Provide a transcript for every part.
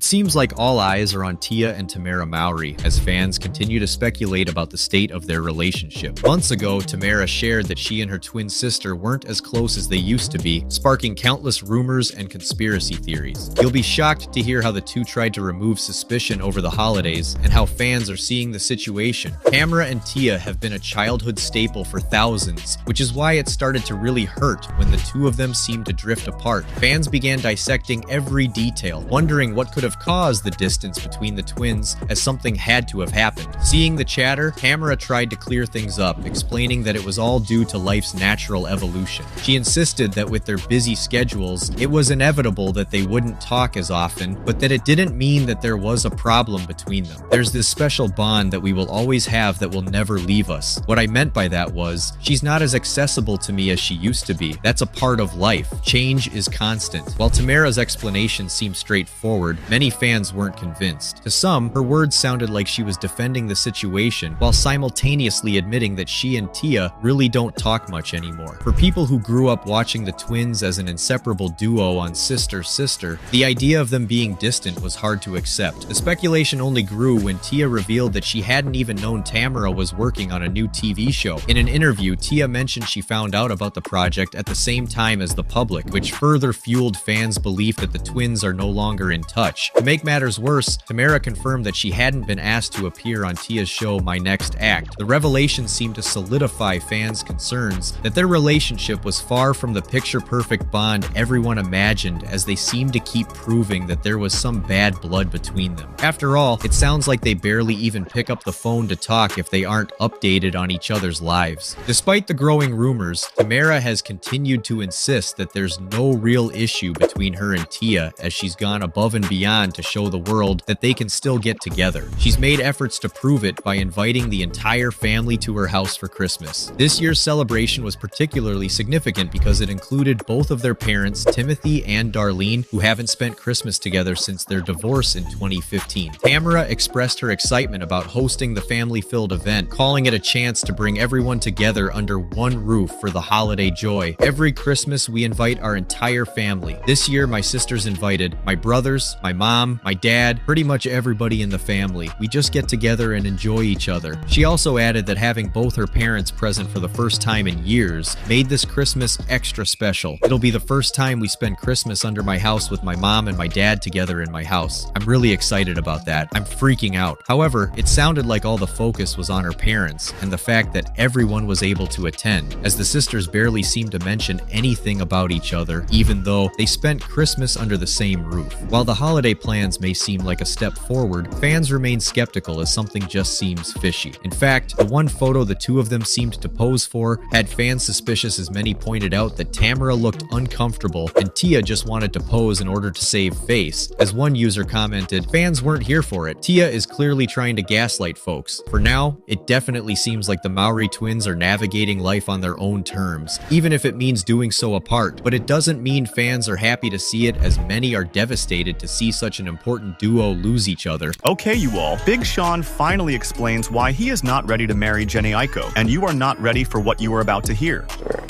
It seems like all eyes are on Tia and Tamera Mowry as fans continue to speculate about the state of their relationship. Months ago, Tamera shared that she and her twin sister weren't as close as they used to be, sparking countless rumors and conspiracy theories. You'll be shocked to hear how the two tried to remove suspicion over the holidays and how fans are seeing the situation. Tamera and Tia have been a childhood staple for thousands, which is why it started to really hurt when the two of them seemed to drift apart. Fans began dissecting every detail, wondering what could have caused the distance between the twins, as something had to have happened. Seeing the chatter, Tamera tried to clear things up, explaining that it was all due to life's natural evolution. She insisted that with their busy schedules, it was inevitable that they wouldn't talk as often, but that it didn't mean that there was a problem between them. There's this special bond that we will always have that will never leave us. What I meant by that was, she's not as accessible to me as she used to be. That's a part of life. Change is constant. While Tamera's explanation seemed straightforward, many fans weren't convinced. To some, her words sounded like she was defending the situation while simultaneously admitting that she and Tia really don't talk much anymore. For people who grew up watching the twins as an inseparable duo on Sister Sister, the idea of them being distant was hard to accept. The speculation only grew when Tia revealed that she hadn't even known Tamera was working on a new TV show. In an interview, Tia mentioned she found out about the project at the same time as the public, which further fueled fans' belief that the twins are no longer in touch. To make matters worse, Tamera confirmed that she hadn't been asked to appear on Tia's show My Next Act. The revelation seemed to solidify fans' concerns that their relationship was far from the picture-perfect bond everyone imagined, as they seemed to keep proving that there was some bad blood between them. After all, it sounds like they barely even pick up the phone to talk if they aren't updated on each other's lives. Despite the growing rumors, Tamera has continued to insist that there's no real issue between her and Tia, as she's gone above and beyond to show the world that they can still get together. She's made efforts to prove it by inviting the entire family to her house for Christmas. This year's celebration was particularly significant because it included both of their parents, Timothy and Darlene, who haven't spent Christmas together since their divorce in 2015. Tamera expressed her excitement about hosting the family-filled event, calling it a chance to bring everyone together under one roof for the holiday joy. Every Christmas, we invite our entire family. This year, my sisters invited my brothers, my mom, my dad, pretty much everybody in the family. We just get together and enjoy each other. She also added that having both her parents present for the first time in years made this Christmas extra special. It'll be the first time we spend Christmas under my house with my mom and my dad together in my house. I'm really excited about that. I'm freaking out. However, it sounded like all the focus was on her parents and the fact that everyone was able to attend, as the sisters barely seemed to mention anything about each other, even though they spent Christmas under the same roof. While the holiday plans may seem like a step forward, fans remain skeptical as something just seems fishy. In fact, the one photo the two of them seemed to pose for had fans suspicious, as many pointed out that Tamera looked uncomfortable and Tia just wanted to pose in order to save face. As one user commented, fans weren't here for it. Tia is clearly trying to gaslight folks. For now, it definitely seems like the Mowry twins are navigating life on their own terms, even if it means doing so apart. But it doesn't mean fans are happy to see it, as many are devastated to see such an important duo lose each other. Okay, you all. Big Sean finally explains why he is not ready to marry Jhené Aiko, and you are not ready for what you are about to hear.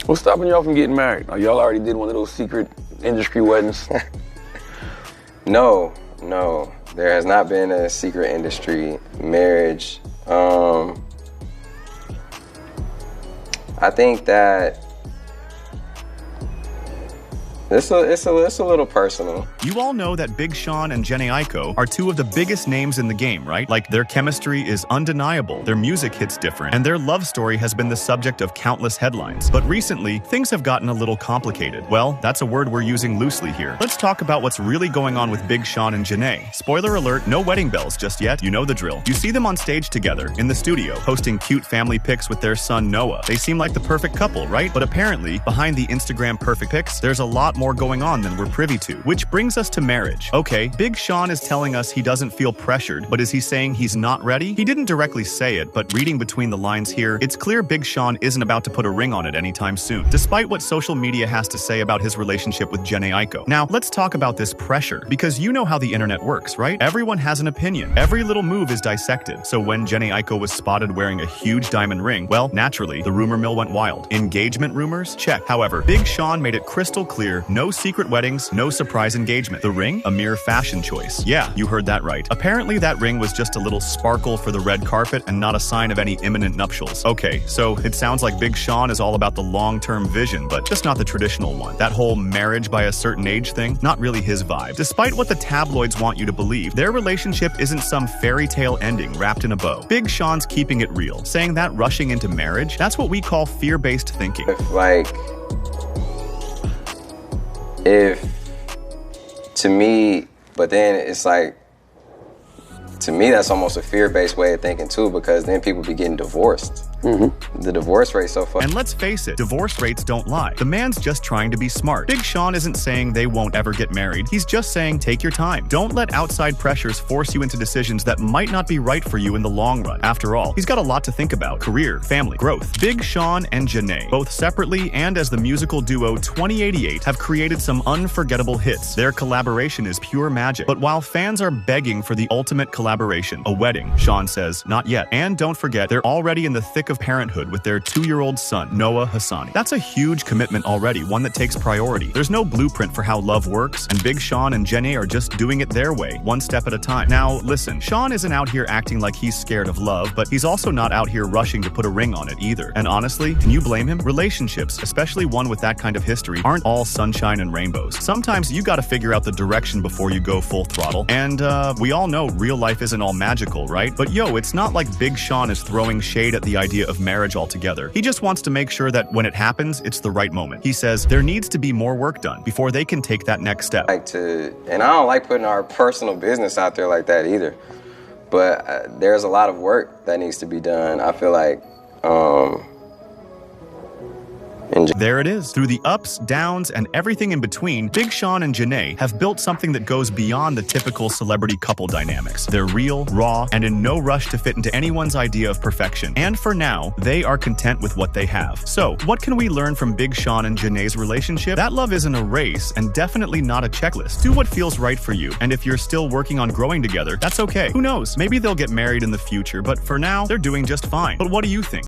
What's stopping y'all from getting married? Oh, y'all already did one of those secret industry weddings. No, there has not been a secret industry marriage. I think that it's a little personal. You all know that Big Sean and Jhené Aiko are two of the biggest names in the game, right? Like, their chemistry is undeniable, their music hits different, and their love story has been the subject of countless headlines. But recently, things have gotten a little complicated. Well, that's a word we're using loosely here. Let's talk about what's really going on with Big Sean and Jhené. Spoiler alert, no wedding bells just yet. You know the drill. You see them on stage together, in the studio, posting cute family pics with their son Noah. They seem like the perfect couple, right? But apparently, behind the Instagram perfect pics, there's a lot more going on than we're privy to, which brings us to marriage. Okay, Big Sean is telling us he doesn't feel pressured, but is he saying he's not ready? He didn't directly say it, but reading between the lines here, it's clear Big Sean isn't about to put a ring on it anytime soon, despite what social media has to say about his relationship with Jhené Aiko. Now, let's talk about this pressure, because you know how the internet works, right? Everyone has an opinion. Every little move is dissected. So when Jhené Aiko was spotted wearing a huge diamond ring, well, naturally, the rumor mill went wild. Engagement rumors? Check. However, Big Sean made it crystal clear No secret weddings, no surprise engagement. The ring? A mere fashion choice. Yeah, you heard that right. Apparently that ring was just a little sparkle for the red carpet and not a sign of any imminent nuptials. Okay, so it sounds like Big Sean is all about the long-term vision, but just not the traditional one. That whole marriage by a certain age thing, not really his vibe. Despite what the tabloids want you to believe, their relationship isn't some fairy tale ending wrapped in a bow. Big Sean's keeping it real, saying that rushing into marriage, that's what we call fear-based thinking. If to me, but then it's like, to me, that's almost a fear-based way of thinking too, because then people be getting divorced. The divorce rate's so far. And let's face it, divorce rates don't lie. The man's just trying to be smart. Big Sean isn't saying they won't ever get married. He's just saying take your time. Don't let outside pressures force you into decisions that might not be right for you in the long run. After all, he's got a lot to think about: career, family, growth. Big Sean and Jhené, both separately and as the musical duo 2088, have created some unforgettable hits. Their collaboration is pure magic. But while fans are begging for the ultimate collaboration, a wedding, Sean says, not yet. And don't forget, they're already in the thick of parenthood with their 2-year-old son, Noah Hassani. That's a huge commitment already, one that takes priority. There's no blueprint for how love works, and Big Sean and Jhené are just doing it their way, one step at a time. Now, listen, Sean isn't out here acting like he's scared of love, but he's also not out here rushing to put a ring on it either. And honestly, can you blame him? Relationships, especially one with that kind of history, aren't all sunshine and rainbows. Sometimes you gotta figure out the direction before you go full throttle. And we all know real life isn't all magical, right? But yo, it's not like Big Sean is throwing shade at the idea of marriage altogether. He just wants to make sure that when it happens, it's the right moment. He says there needs to be more work done before they can take that next step. And I don't like putting our personal business out there like that either. But there's a lot of work that needs to be done. I feel like, there it is. Through the ups, downs, and everything in between, Big Sean and Jhené have built something that goes beyond the typical celebrity couple dynamics. They're real, raw, and in no rush to fit into anyone's idea of perfection. And for now, they are content with what they have. So, what can we learn from Big Sean and Jhené's relationship? That love isn't a race, and definitely not a checklist. Do what feels right for you, and if you're still working on growing together, that's okay. Who knows? Maybe they'll get married in the future, but for now, they're doing just fine. But what do you think?